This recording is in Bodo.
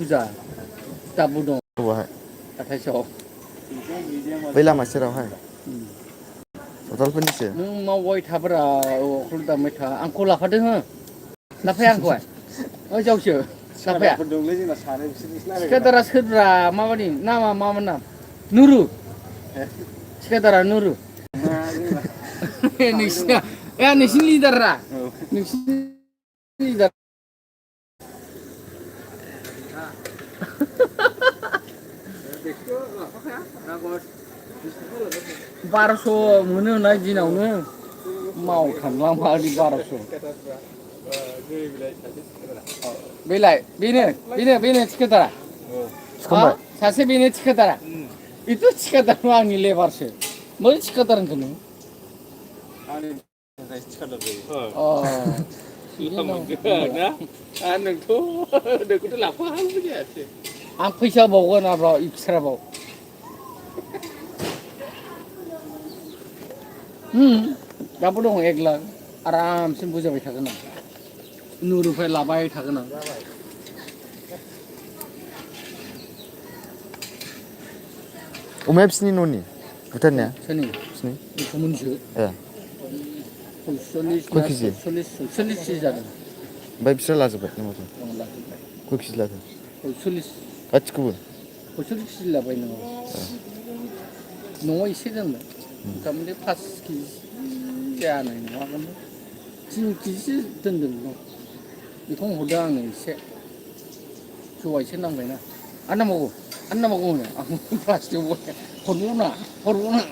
बुरजा दाबो दं बहाय हाथाइसआव बै लामा सेरावहाय सावथालफोरनिसो नों मावबाय थाब्रा अखल दामबाय था आंखौ लाफादों हो लाफाया आंखौहाय ओइ जावसो लाफाया दंलै जोंना सानै बिसोरनिसो थिखादारा सोरब्रा माबानि नामा मामोन नाम नुरु थिखादारा नुरु नोंसिना नोंसिनि लिडारा नोंसिनि लिडार 1200 मोनो होननाय दिनावनो मावथारलांबाय 1200 बेलाय बेनो थिखादारा सासे बेनो थिखादारा itu थिखादार आंनि लेबारसो बै थिखादार होनखो नों आंनि थिखादार जायो नोंखौथ' लाफाहाबो जायासै आं फैसा बावगोन आब्रा एक्सट्राबाव दाबो दं 1 लाख आरामसे बुजायबाय थागोन आं नुरुफाय लाबाय थागोन आं अमाया बिसिनि न'नि बुथारनाया सोरनि बिसिनि बेखौमोनसो ए 40 खय ना केजि 40 केजि जादों ओमफ्राय बिस्रा लाजोब्बाय नामाथो खय केजि लाखो 40 गासिखौबो 40 केजि लाबाय नोङो न'आव एसे दोनबाय थारमाने 5 केजि जानाय नङामोन 3 केजिसो दोनदों बेखौ हरदों आंनो एसे जौआ एसे नांबायना आरो नांबावगौ होनो आं प्लास्टिकआव हरबावना